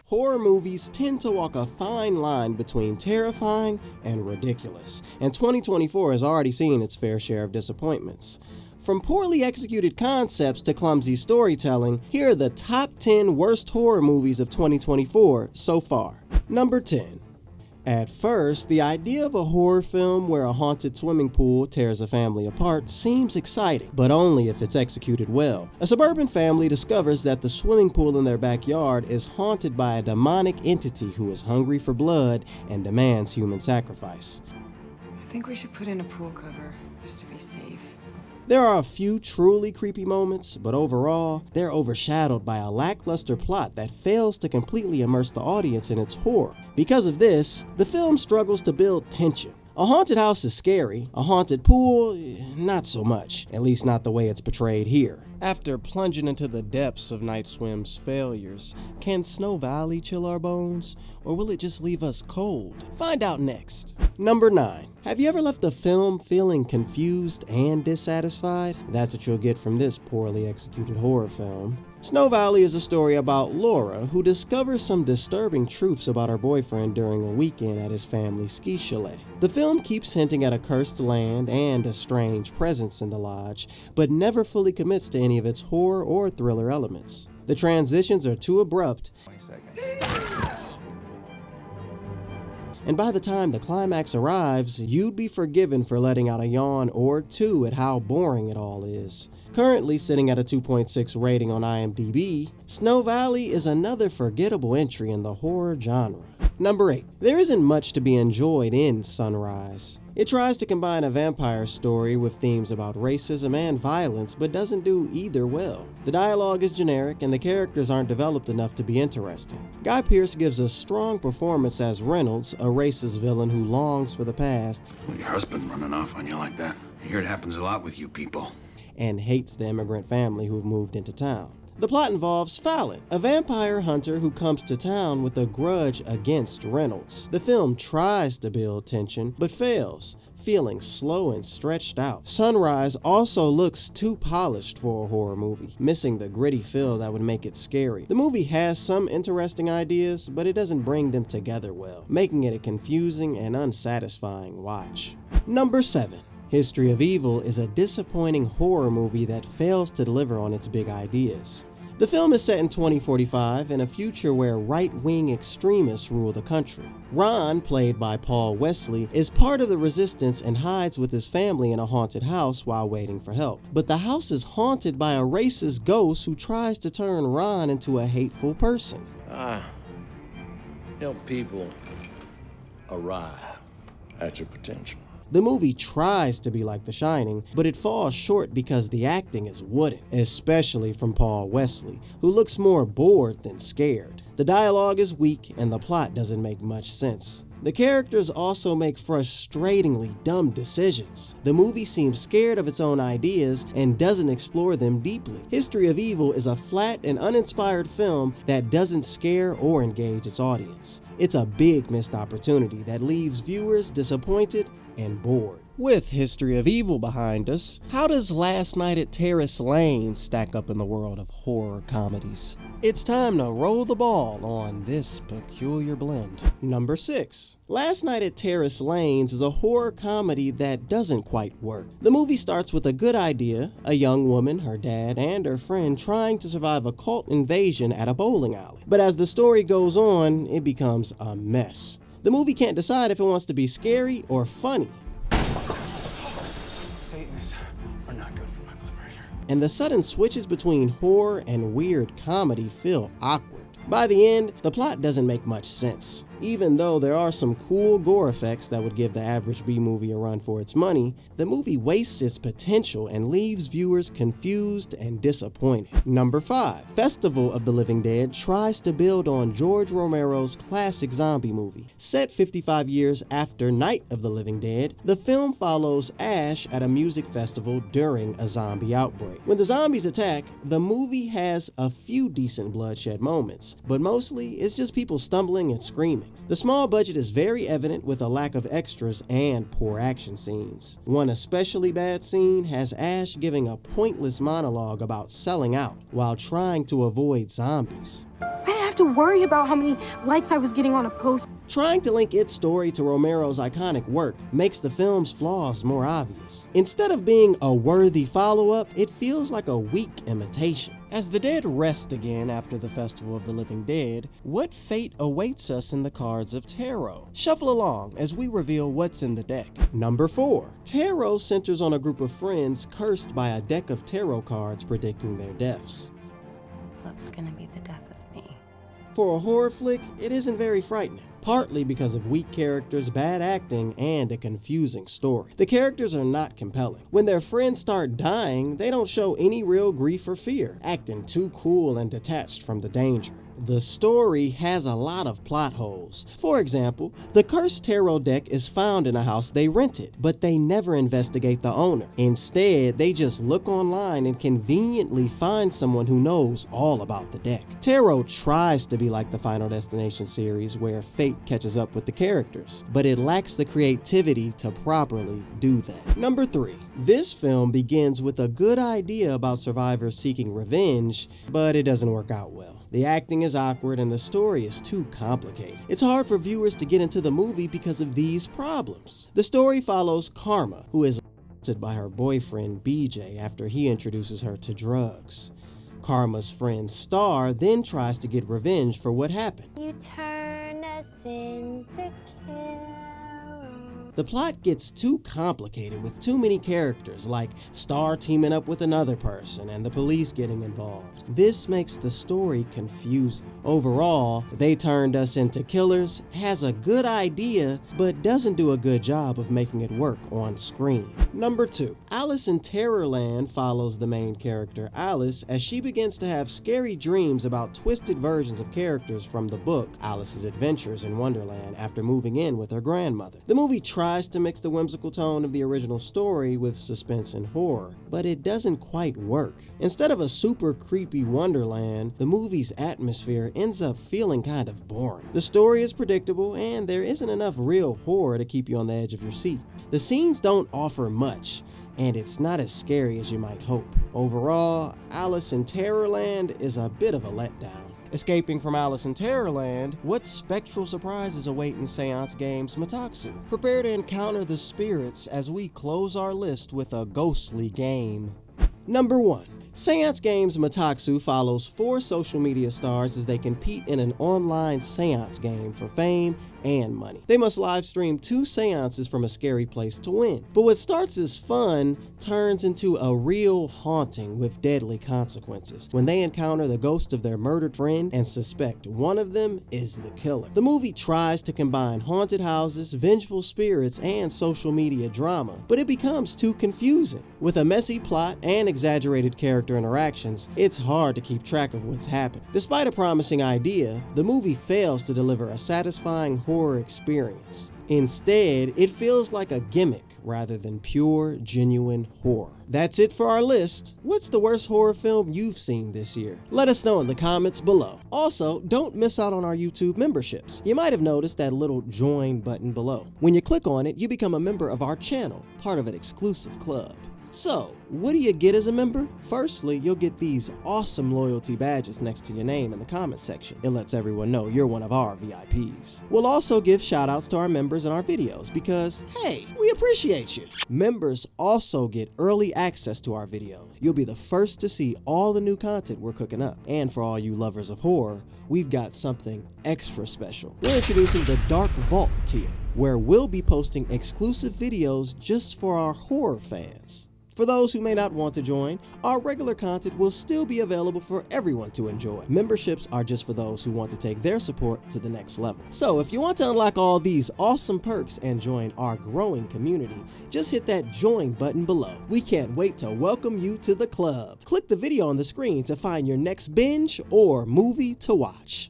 Horror movies tend to walk a fine line between terrifying and ridiculous, and 2024 has already seen its fair share of disappointments. From poorly executed concepts to clumsy storytelling, here are the top 10 worst horror movies of 2024 so far. Number 10. At first, the idea of a horror film where a haunted swimming pool tears a family apart seems exciting, but only if it's executed well. A suburban family discovers that the swimming pool in their backyard is haunted by a demonic entity who is hungry for blood and demands human sacrifice. I think we should put in a pool cover, just to be safe. There are a few truly creepy moments, but overall, they're overshadowed by a lackluster plot that fails to completely immerse the audience in its horror. Because of this, the film struggles to build tension. A haunted house is scary, a haunted pool, not so much, at least not the way it's portrayed here. After plunging into the depths of Night Swim's failures, can Snow Valley chill our bones, or will it just leave us cold? Find out next. Number 9. Have you ever left a film feeling confused and dissatisfied? That's what you'll get from this poorly executed horror film. Snow Valley is a story about Laura, who discovers some disturbing truths about her boyfriend during a weekend at his family's ski chalet. The film keeps hinting at a cursed land and a strange presence in the lodge, but never fully commits to any of its horror or thriller elements. The transitions are too abrupt, and by the time the climax arrives, you'd be forgiven for letting out a yawn or two at how boring it all is. Currently sitting at a 2.6 rating on IMDb, Snow Valley is another forgettable entry in the horror genre. Number 8. There isn't much to be enjoyed in Sunrise. It tries to combine a vampire story with themes about racism and violence, but doesn't do either well. The dialogue is generic and the characters aren't developed enough to be interesting. Guy Pearce gives a strong performance as Reynolds, a racist villain who longs for the past. Your husband running off on you like that? I hear it happens a lot with you people. And hates the immigrant family who've moved into town. The plot involves Fallon, a vampire hunter who comes to town with a grudge against Reynolds. The film tries to build tension, but fails, feeling slow and stretched out. Sunrise also looks too polished for a horror movie, missing the gritty feel that would make it scary. The movie has some interesting ideas, but it doesn't bring them together well, making it a confusing and unsatisfying watch. Number 7. History of Evil is a disappointing horror movie that fails to deliver on its big ideas. The film is set in 2045 in a future where right-wing extremists rule the country. Ron, played by Paul Wesley, is part of the resistance and hides with his family in a haunted house while waiting for help. But the house is haunted by a racist ghost who tries to turn Ron into a hateful person. Help people arrive at your potential. The movie tries to be like The Shining, but it falls short because the acting is wooden, especially from Paul Wesley, who looks more bored than scared. The dialogue is weak and the plot doesn't make much sense. The characters also make frustratingly dumb decisions. The movie seems scared of its own ideas and doesn't explore them deeply. History of Evil is a flat and uninspired film that doesn't scare or engage its audience. It's a big missed opportunity that leaves viewers disappointed and bored. With History of Evil behind us, how does Last Night at Terrace Lane stack up in the world of horror comedies? It's time to roll the ball on this peculiar blend. Number 6. Last Night at Terrace Lanes is a horror comedy that doesn't quite work. The movie starts with a good idea, a young woman, her dad, and her friend trying to survive a cult invasion at a bowling alley. But as the story goes on, it becomes a mess. The movie can't decide if it wants to be scary or funny. Satanists are not good for my blood pressure. And the sudden switches between horror and weird comedy feel awkward. By the end, the plot doesn't make much sense. Even though there are some cool gore effects that would give the average B-movie a run for its money, the movie wastes its potential and leaves viewers confused and disappointed. Number 5. Festival of the Living Dead tries to build on George Romero's classic zombie movie. Set 55 years after Night of the Living Dead, the film follows Ash at a music festival during a zombie outbreak. When the zombies attack, the movie has a few decent bloodshed moments, but mostly it's just people stumbling and screaming. The small budget is very evident with a lack of extras and poor action scenes. One especially bad scene has Ash giving a pointless monologue about selling out while trying to avoid zombies. I didn't have to worry about how many likes I was getting on a post. Trying to link its story to Romero's iconic work makes the film's flaws more obvious. Instead of being a worthy follow-up, it feels like a weak imitation. As the dead rest again after the Festival of the Living Dead, what fate awaits us in the cards of tarot? Shuffle along as we reveal what's in the deck. Number 4. Tarot centers on a group of friends cursed by a deck of tarot cards predicting their deaths. Love's gonna be the death of me. For a horror flick, it isn't very frightening, partly because of weak characters, bad acting, and a confusing story. The characters are not compelling. When their friends start dying, they don't show any real grief or fear, acting too cool and detached from the danger. The story has a lot of plot holes. For example, the cursed tarot deck is found in a house they rented, but they never investigate the owner. Instead, they just look online and conveniently find someone who knows all about the deck. Tarot tries to be like the Final Destination series where fate catches up with the characters, but it lacks the creativity to properly do that. Number 3. This film begins with a good idea about survivors seeking revenge, but it doesn't work out well. The acting is awkward and the story is too complicated. It's hard for viewers to get into the movie because of these problems. The story follows Karma, who is assaulted by her boyfriend BJ after he introduces her to drugs. Karma's friend Star then tries to get revenge for what happened. You turn us into kill. The plot gets too complicated with too many characters, like Star teaming up with another person and the police getting involved. This makes the story confusing. Overall, They Turned Us Into Killers has a good idea, but doesn't do a good job of making it work on screen. Number 2. Alice in Terrorland follows the main character Alice as she begins to have scary dreams about twisted versions of characters from the book Alice's Adventures in Wonderland after moving in with her grandmother. The movie tries to mix the whimsical tone of the original story with suspense and horror, but it doesn't quite work. Instead of a super creepy Wonderland, the movie's atmosphere ends up feeling kind of boring. The story is predictable and there isn't enough real horror to keep you on the edge of your seat. The scenes don't offer much, and it's not as scary as you might hope. Overall, Alice in Terrorland is a bit of a letdown. Escaping from Alice in Terrorland, what spectral surprises await in Seance Games Metaxu? Prepare to encounter the spirits as we close our list with a ghostly game. Number 1. Seance Games Metaxu follows 4 social media stars as they compete in an online seance game for fame and money. They must live stream 2 seances from a scary place to win. But what starts as fun turns into a real haunting with deadly consequences when they encounter the ghost of their murdered friend and suspect one of them is the killer. The movie tries to combine haunted houses, vengeful spirits, and social media drama, but it becomes too confusing. With a messy plot and exaggerated character interactions, it's hard to keep track of what's happening. Despite a promising idea, the movie fails to deliver a satisfying horror experience. Instead, it feels like a gimmick rather than pure, genuine horror. That's it for our list. What's the worst horror film you've seen this year? Let us know in the comments below. Also, don't miss out on our YouTube memberships. You might have noticed that little join button below. When you click on it, you become a member of our channel, part of an exclusive club. So, what do you get as a member? Firstly, you'll get these awesome loyalty badges next to your name in the comments section. It lets everyone know you're one of our VIPs. We'll also give shoutouts to our members in our videos because, hey, we appreciate you. Members also get early access to our videos. You'll be the first to see all the new content we're cooking up. And for all you lovers of horror, we've got something extra special. We're introducing the Dark Vault tier, where we'll be posting exclusive videos just for our horror fans. For those who may not want to join, our regular content will still be available for everyone to enjoy. Memberships are just for those who want to take their support to the next level. So if you want to unlock all these awesome perks and join our growing community, just hit that join button below. We can't wait to welcome you to the club. Click the video on the screen to find your next binge or movie to watch.